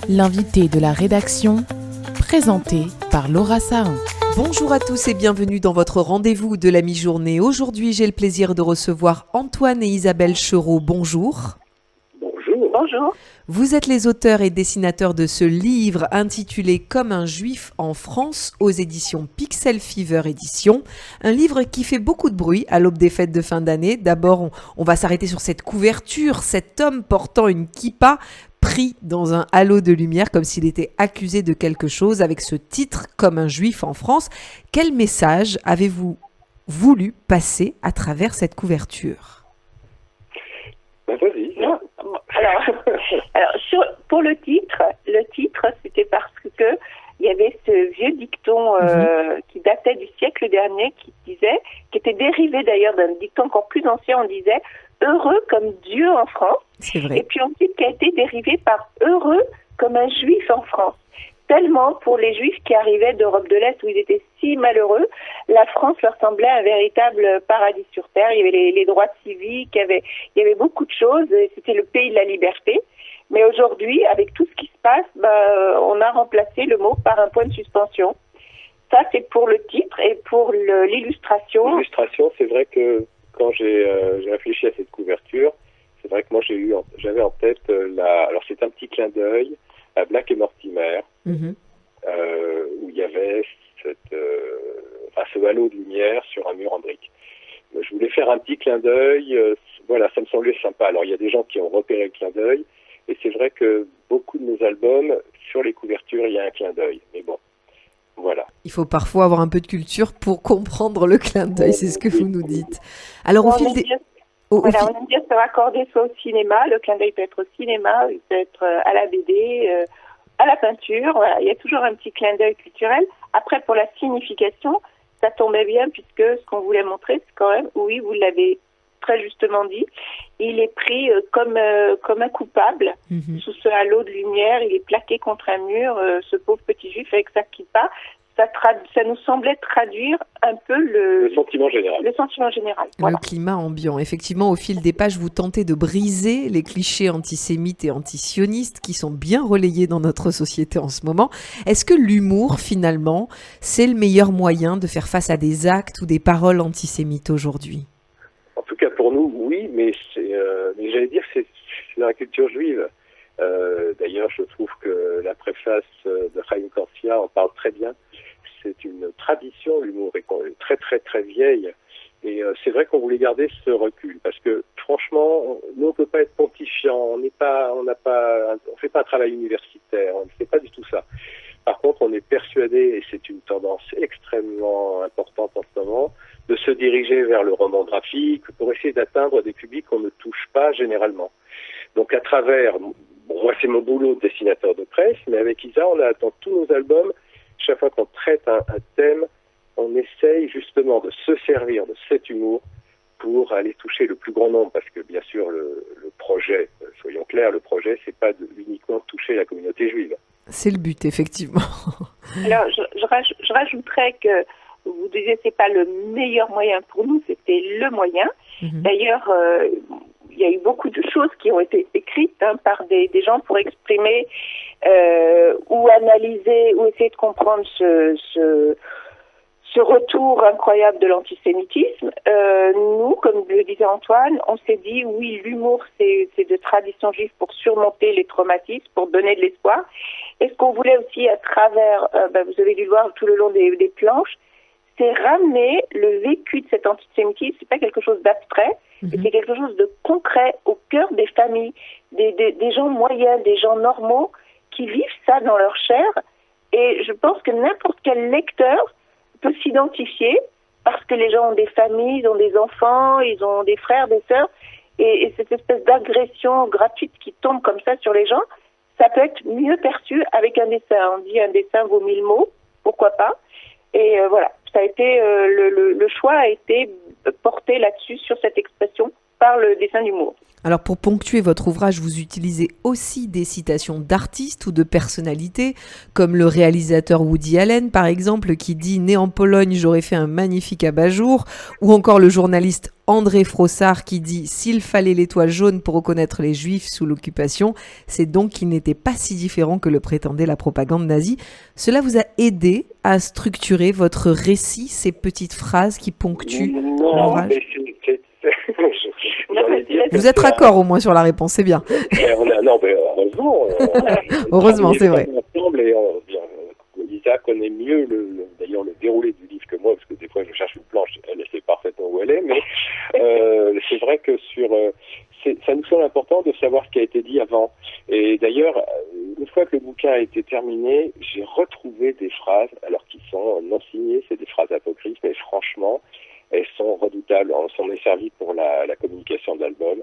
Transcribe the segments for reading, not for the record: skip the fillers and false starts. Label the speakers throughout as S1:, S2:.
S1: L'invité de la rédaction, présenté par Laura Sahin.
S2: Bonjour à tous et bienvenue dans votre rendez-vous de la mi-journée. Aujourd'hui, j'ai le plaisir de recevoir Antoine et Isabelle Chereau. Bonjour.
S3: Bonjour.
S4: Bonjour.
S2: Vous êtes les auteurs et dessinateurs de ce livre intitulé Comme un juif en France aux éditions Pixel Fever Édition. Un livre qui fait beaucoup de bruit à l'aube des fêtes de fin d'année. D'abord, on va s'arrêter sur cette couverture, cet homme portant une kippa pris dans un halo de lumière comme s'il était accusé de quelque chose avec ce titre Comme un juif en France. Quel message avez-vous voulu passer à travers cette couverture ?
S3: Vas-y.
S4: Non, pour le titre, c'était parce que il y avait ce vieux dicton qui datait du siècle dernier qui était dérivé d'ailleurs d'un dicton encore plus ancien, on disait heureux comme Dieu en France.
S2: C'est vrai.
S4: Et puis ensuite qui a été dérivé par heureux comme un juif en France. Tellement pour les juifs qui arrivaient d'Europe de l'Est où ils étaient si malheureux, la France leur semblait un véritable paradis sur terre. Il y avait les droits civiques, il y avait beaucoup de choses, c'était le pays de la liberté. Mais aujourd'hui, avec tout ce qui se passe, on a remplacé le mot par un point de suspension. Ça, c'est pour le titre et pour l'illustration.
S3: L'illustration, c'est vrai que quand j'ai réfléchi à cette couverture, c'est vrai que moi j'avais en tête alors c'est un petit clin d'œil à Black et Mortimer, où il y avait ce halo de lumière sur un mur en briques. Je voulais faire un petit clin d'œil, ça me semblait sympa. Alors il y a des gens qui ont repéré le clin d'œil, et c'est vrai que beaucoup de nos albums, sur les couvertures, il y a un clin d'œil. Mais bon, voilà.
S2: Il faut parfois avoir un peu de culture pour comprendre le clin d'œil, c'est ce que vous nous dites. Alors au fil des...
S4: on aime bien se raccorder soit au cinéma, le clin d'œil peut être au cinéma, il peut être à la BD, à la peinture, voilà. Il y a toujours un petit clin d'œil culturel. Après, pour la signification, ça tombait bien puisque ce qu'on voulait montrer, c'est quand même, oui, vous l'avez très justement dit, il est pris comme un coupable sous ce halo de lumière, il est plaqué contre un mur, ce pauvre petit juif avec sa kippa. Ça nous semblait traduire un peu le
S3: sentiment général.
S4: Le sentiment général. Voilà.
S2: Le climat ambiant. Effectivement, au fil des pages, vous tentez de briser les clichés antisémites et antisionistes qui sont bien relayés dans notre société en ce moment. Est-ce que l'humour, finalement, c'est le meilleur moyen de faire face à des actes ou des paroles antisémites aujourd'hui ?
S3: En tout cas, pour nous, oui, mais j'allais dire que c'est dans la culture juive. D'ailleurs, je trouve que la préface de Chaim Korsia en parle très bien. C'est une tradition, l'humour est très très très vieille, et c'est vrai qu'on voulait garder ce recul parce que franchement, nous on peut pas être pontifiant, on fait pas un travail universitaire, on ne fait pas du tout ça. Par contre, on est persuadé, et c'est une tendance extrêmement importante en ce moment, de se diriger vers le roman graphique pour essayer d'atteindre des publics qu'on ne touche pas généralement. Donc à travers, moi c'est mon boulot de dessinateur de presse, mais avec Isa, on a dans tous nos albums, chaque fois qu'on traite un thème, on essaye justement de se servir de cet humour pour aller toucher le plus grand nombre, parce que bien sûr le projet, soyons clairs, le projet c'est pas uniquement toucher la communauté juive.
S2: C'est le but, effectivement.
S4: Alors je rajouterais que vous disiez c'est pas le meilleur moyen pour nous, c'était le moyen. D'ailleurs, il y a eu beaucoup de choses qui ont été écrites par des gens pour exprimer ou analyser ou essayer de comprendre ce retour incroyable de l'antisémitisme. Nous, comme le disait Antoine, on s'est dit oui, l'humour c'est de tradition juive pour surmonter les traumatismes, pour donner de l'espoir. Et ce qu'on voulait aussi à travers, vous avez dû le voir tout le long des planches, c'est ramener le vécu de cet antisémitisme. C'est pas quelque chose d'abstrait, c'est quelque chose de concret au cœur des familles, des gens moyens, des gens normaux qui vivent ça dans leur chair. Et je pense que n'importe quel lecteur peut s'identifier parce que les gens ont des familles, ils ont des enfants, ils ont des frères, des sœurs, et cette espèce d'agression gratuite qui tombe comme ça sur les gens, ça peut être mieux perçu avec un dessin. On dit un dessin vaut 1000 mots, pourquoi pas. Et voilà, ça a été le choix a été porté là-dessus sur cette expression par le dessin d'humour.
S2: Alors pour ponctuer votre ouvrage, vous utilisez aussi des citations d'artistes ou de personnalités, comme le réalisateur Woody Allen par exemple, qui dit « Né en Pologne, j'aurais fait un magnifique abat-jour », ou encore le journaliste André Frossard qui dit « S'il fallait l'étoile jaune pour reconnaître les Juifs sous l'occupation, c'est donc qu'il n'était pas si différent que le prétendait la propagande nazie ». Cela vous a aidé à structurer votre récit, ces petites phrases qui ponctuent l'ouvrage? Vous êtes raccord au moins sur la réponse, c'est bien.
S3: Non, mais heureusement.
S2: Heureusement, c'est vrai.
S3: Et Lisa connaît mieux d'ailleurs le déroulé du livre que moi, parce que des fois je cherche une planche, elle sait parfaitement où elle est, mais c'est vrai que ça nous semble important de savoir ce qui a été dit avant. Et d'ailleurs, une fois que le bouquin a été terminé, j'ai retrouvé des phrases, alors qui sont non signées, c'est des phrases apocryphes, mais franchement, elles sont redoutables. On s'en est servi pour la communication de l'album,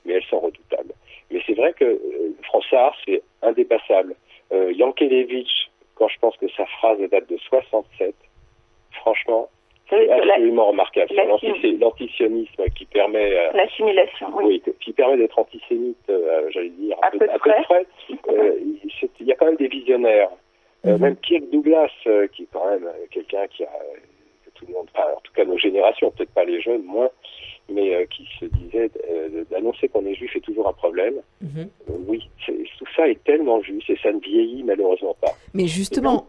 S3: mais elles sont redoutables. Mais c'est vrai que Frossard, c'est indépassable. Yankelevitch, quand je pense que sa phrase date de 67, franchement, c'est absolument remarquable. C'est l'antisionisme qui permet...
S4: l'assimilation, oui.
S3: Qui permet d'être antisémite, j'allais dire,
S4: à peu près.
S3: Il y a quand même des visionnaires. Même Kirk Douglas, qui est quand même quelqu'un qui a... tout le monde, en tout cas nos générations, peut-être pas les jeunes, moins, mais qui se disait d'annoncer qu'on est juif est toujours un problème. Oui, tout ça est tellement juste et ça ne vieillit malheureusement pas.
S2: Mais justement,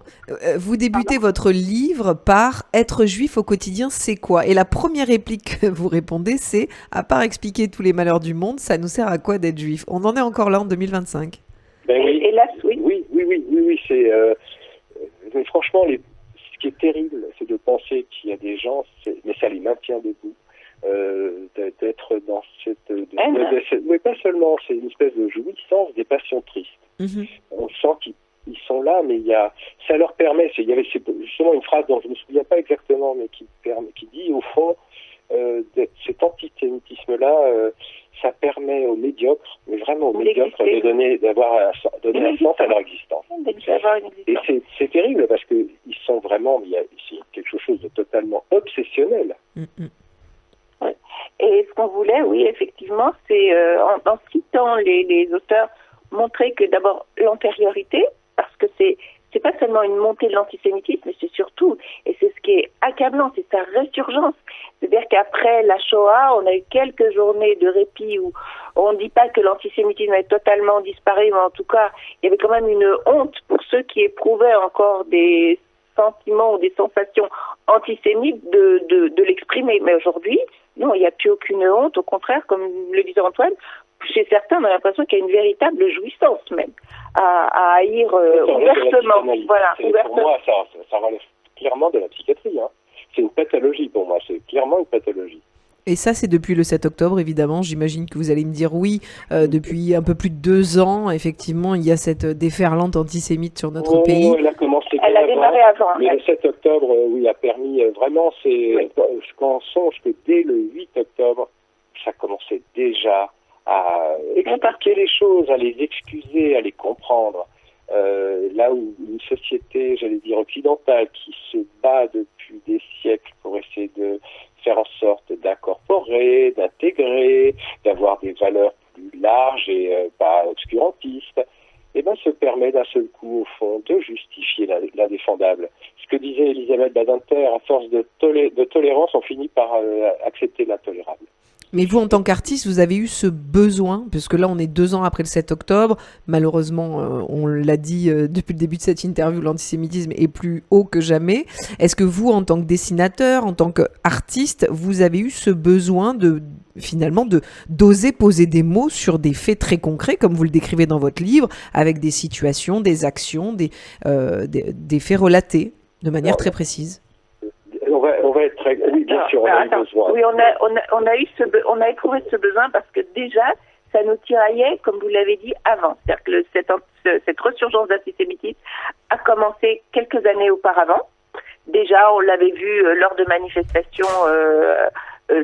S2: vous débutez votre livre par « Être juif au quotidien, c'est quoi ?» Et la première réplique que vous répondez, c'est « À part expliquer tous les malheurs du monde, ça nous sert à quoi d'être juif ?» On en est encore là en 2025.
S3: Ben oui.
S4: Hélas, oui.
S3: Oui, c'est... mais franchement, ce qui est terrible, c'est de penser qu'il y a des gens, mais ça les maintient debout, d'être dans oui, pas seulement, c'est une espèce de jouissance des passions tristes. On sent qu'ils sont là, mais ça leur permet, il y avait justement une phrase dont je ne me souviens pas exactement, mais qui dit au fond, cet antisémitisme-là, ça permet aux médiocres, mais vraiment aux médiocres, de donner un sens à leur existence. Et c'est terrible parce qu'ils sont vraiment, c'est quelque chose de totalement obsessionnel.
S4: Ouais. Et ce qu'on voulait, oui, effectivement, c'est en citant les auteurs, montrer que d'abord l'antériorité, parce que c'est pas seulement une montée de l'antisémitisme, mais c'est surtout, et c'est ce qui est accablant, c'est sa résurgence. C'est-à-dire qu'après la Shoah, on a eu quelques journées de répit où on ne dit pas que l'antisémitisme a totalement disparu, mais en tout cas, il y avait quand même une honte pour ceux qui éprouvaient encore des sentiments ou des sensations antisémites de l'exprimer. Mais aujourd'hui, non, il n'y a plus aucune honte, au contraire, comme le disait Antoine, chez certains, on a l'impression qu'il y a une véritable jouissance même à haïr ouvertement. Voilà,
S3: pour moi, ça relève clairement de la psychiatrie. Hein. C'est une pathologie pour moi, c'est clairement une pathologie.
S2: Et ça, c'est depuis le 7 octobre, évidemment. J'imagine que vous allez me dire oui. Depuis un peu plus de 2 ans, effectivement, il y a cette déferlante antisémite sur notre pays.
S3: Elle a démarré avant. Mais le 7 octobre, a permis vraiment... Quand on songe que dès le 8 octobre, ça commençait déjà à expliquer les choses, à les excuser, à les comprendre. Là où une société, j'allais dire occidentale, qui se bat depuis des siècles pour essayer de faire en sorte d'incorporer, d'intégrer, d'avoir des valeurs plus larges et pas obscurantistes, se permet d'un seul coup, au fond, de justifier l'indéfendable. Ce que disait Elisabeth Badinter, à force de tolérance, on finit par accepter l'intolérable.
S2: Mais vous, en tant qu'artiste, vous avez eu ce besoin, puisque là, on est 2 ans après le 7 octobre. Malheureusement, on l'a dit depuis le début de cette interview, l'antisémitisme est plus haut que jamais. Est-ce que vous, en tant que dessinateur, en tant qu'artiste, vous avez eu ce besoin d'oser poser des mots sur des faits très concrets, comme vous le décrivez dans votre livre, avec des situations, des actions, des faits relatés de manière très précise?
S3: On va être très... Oui, bien sûr, on a eu besoin.
S4: Oui, on a éprouvé ce besoin parce que déjà, ça nous tiraillait, comme vous l'avez dit, avant. C'est-à-dire que cette resurgence d'antisémitisme a commencé quelques années auparavant. Déjà, on l'avait vu lors de manifestations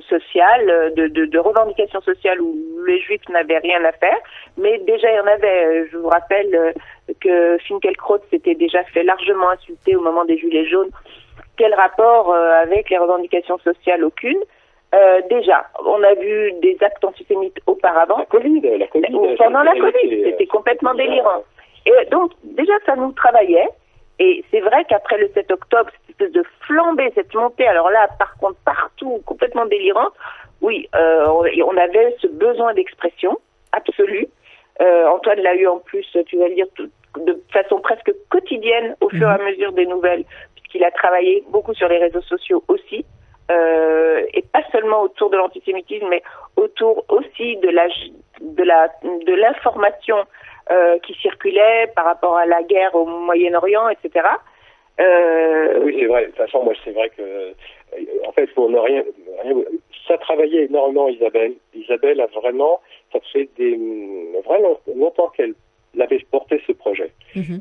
S4: sociales, de revendications sociales où les Juifs n'avaient rien à faire. Mais déjà, il y en avait. Je vous rappelle que Finkielkraut s'était déjà fait largement insulter au moment des Gilets jaunes. Quel rapport avec les revendications sociales? Aucune. Déjà, on a vu des actes antisémites auparavant.
S3: La Covid.
S4: Pendant la Covid, c'était complètement délirant. Et donc, déjà, ça nous travaillait. Et c'est vrai qu'après le 7 octobre, cette espèce de flambée, cette montée, alors là, par contre, partout, complètement délirante, oui, on avait ce besoin d'expression absolue. Antoine l'a eu en plus, tu vas le dire, de façon presque quotidienne au fur et à mesure des nouvelles, puisqu'il a travaillé beaucoup sur les réseaux sociaux aussi. Et pas seulement autour de l'antisémitisme, mais autour aussi de l'information qui circulait par rapport à la guerre au Moyen-Orient, etc.
S3: Oui, c'est vrai. De toute façon, moi, c'est vrai que, en fait, pour ne rien, ça travaillait énormément, Isabelle. Isabelle a vraiment, ça fait vraiment longtemps qu'elle avait porté ce projet.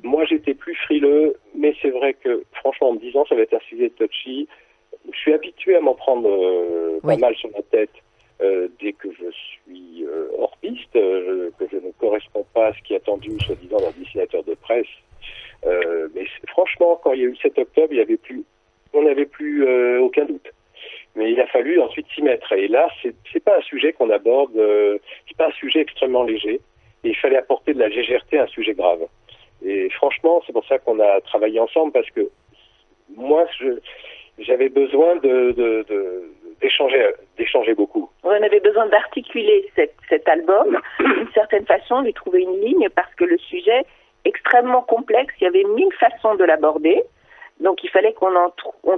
S3: Moi, j'étais plus frileux, mais c'est vrai que, franchement, en me disant, ça va être un sujet touchy. Je suis habitué à m'en prendre pas mal sur la tête dès que je suis hors piste, que je ne corresponds pas à ce qui est attendu, soi-disant, d'un dessinateur de presse. Mais franchement, quand il y a eu le 7 octobre, on n'avait plus aucun doute. Mais il a fallu ensuite s'y mettre. Et là, c'est pas un sujet qu'on aborde, c'est pas un sujet extrêmement léger. Et il fallait apporter de la légèreté à un sujet grave. Et franchement, c'est pour ça qu'on a travaillé ensemble, parce que moi, j'avais besoin d'échanger beaucoup.
S4: On avait besoin d'articuler cet album d'une certaine façon, lui trouver une ligne, parce que le sujet extrêmement complexe, il y avait 1000 façons de l'aborder. Donc il fallait qu'on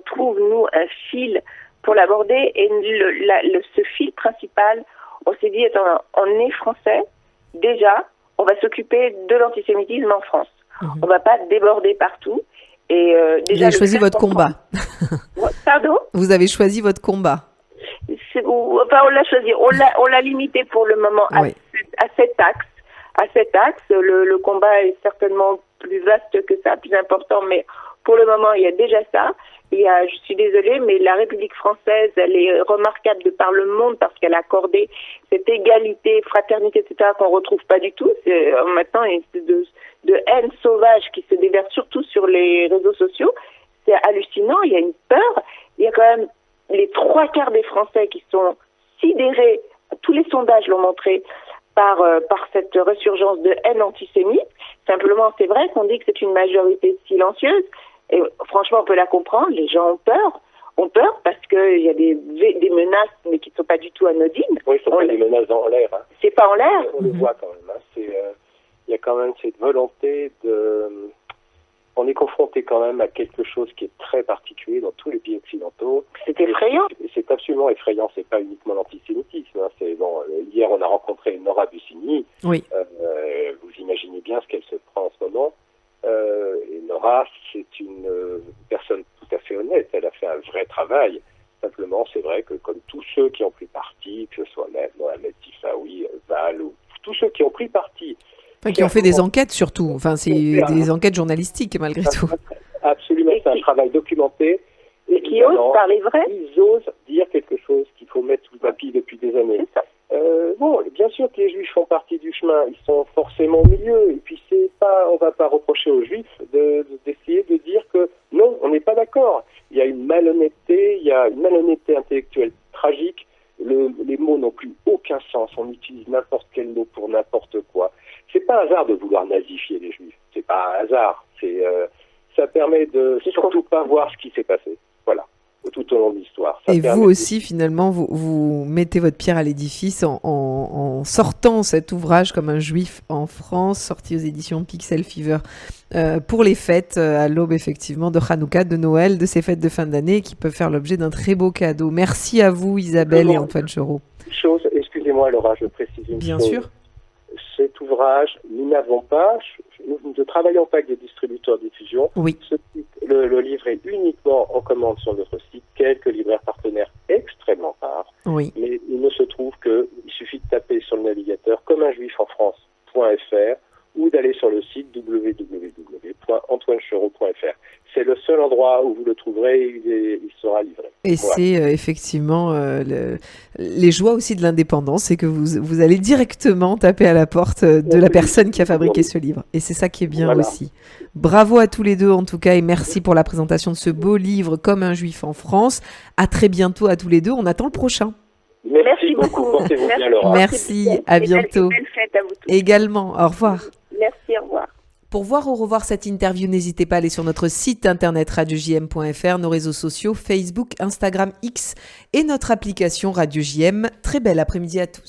S4: trouve, nous, un fil pour l'aborder. Et ce fil principal, on s'est dit, attends, on est français, déjà, on va s'occuper de l'antisémitisme en France. On va pas déborder partout. Et déjà,
S2: vous avez choisi votre combat.
S4: Pardon ?
S2: Vous avez choisi votre combat.
S4: Enfin, on l'a choisi. On l'a limité pour le moment à cet axe. À cet axe, le combat est certainement plus vaste que ça, plus important, mais pour le moment, il y a déjà ça. Je suis désolée, mais la République française, elle est remarquable de par le monde parce qu'elle a accordé cette égalité, fraternité, etc., qu'on retrouve pas du tout. C'est maintenant une espèce de haine sauvage qui se déverse surtout sur les réseaux sociaux. C'est hallucinant, il y a une peur. Il y a quand même les 3/4 des Français qui sont sidérés, tous les sondages l'ont montré, par cette résurgence de haine antisémite. Simplement, c'est vrai qu'on dit que c'est une majorité silencieuse. Et franchement, on peut la comprendre. Les gens ont peur. Ont peur parce qu'il y a des menaces, mais qui ne sont pas du tout anodines.
S3: Oui, ce sont pas des menaces en l'air. Hein.
S4: C'est pas en l'air.
S3: On le voit quand même. Hein. Il y a quand même cette volonté de... On est confronté quand même à quelque chose qui est très particulier dans tous les pays occidentaux.
S4: C'est effrayant.
S3: C'est absolument effrayant. C'est pas uniquement l'antisémitisme. Hein. Hier, on a rencontré Nora Bussini.
S2: Oui.
S3: Vous imaginez bien ce qu'elle se prend en ce moment. Et Nora, c'est une personne tout à fait honnête. Elle a fait un vrai travail. Simplement, c'est vrai que comme tous ceux qui ont pris parti, que ce soit Mohamed Tifaoui, Val, ou tous ceux qui ont pris parti,
S2: qui ont fait des enquêtes surtout. Enfin, c'est des enquêtes journalistiques malgré tout.
S3: Absolument, c'est un travail documenté.
S4: Et qui osent parler vrai.
S3: Ils osent dire quelque chose qu'il faut mettre sous le tapis depuis des années. Bon, bien sûr que les Juifs font partie du chemin, ils sont forcément au milieu. Et puis on va pas reprocher aux Juifs d'essayer de dire que non, on n'est pas d'accord. Il y a une malhonnêteté, intellectuelle tragique. Les mots n'ont plus aucun sens. On utilise n'importe quel mot pour n'importe quoi. C'est pas un hasard de vouloir nazifier les Juifs. C'est pas un hasard. Ça permet de surtout pas voir ce qui s'est passé. Voilà. Tout au long de l'histoire.
S2: Et vous aussi, finalement, vous mettez votre pierre à l'édifice en sortant cet ouvrage comme un juif en France, sorti aux éditions Pixel Fever, pour les fêtes à l'aube, effectivement, de Hanouka, de Noël, de ces fêtes de fin d'année qui peuvent faire l'objet d'un très beau cadeau. Merci à vous, Isabelle et Antoine Chereau.
S3: Excusez-moi, Laura, je précise une chose.
S2: Bien sûr.
S3: Cet ouvrage, nous ne travaillons pas avec des distributeurs de diffusion.
S2: Oui.
S3: Le livre est uniquement en commande sur notre site, quelques libraires partenaires extrêmement rares.
S2: Oui.
S3: Mais il ne se trouve qu'il suffit de taper sur le navigateur comme un juif en France.fr ou d'aller sur le site www.antoinechereau.fr. C'est le seul endroit où vous le trouverez, il sera livré.
S2: Et
S3: voilà.
S2: c'est effectivement les joies aussi de l'indépendance, c'est que vous allez directement taper à la porte de la personne qui a fabriqué ce livre. Et c'est ça qui est bien aussi. Bravo à tous les deux en tout cas, et merci pour la présentation de ce beau livre Comme un juif en France. À très bientôt à tous les deux, on attend le prochain.
S3: Merci beaucoup, portez-vous bien, Laura.
S2: Merci, à bientôt.
S4: Belle fête à vous tous.
S2: Également, au revoir.
S4: Merci, au revoir.
S2: Pour voir ou revoir cette interview, n'hésitez pas à aller sur notre site internet radiojm.fr, nos réseaux sociaux, Facebook, Instagram, X et notre application Radio JM. Très bel après-midi à tous.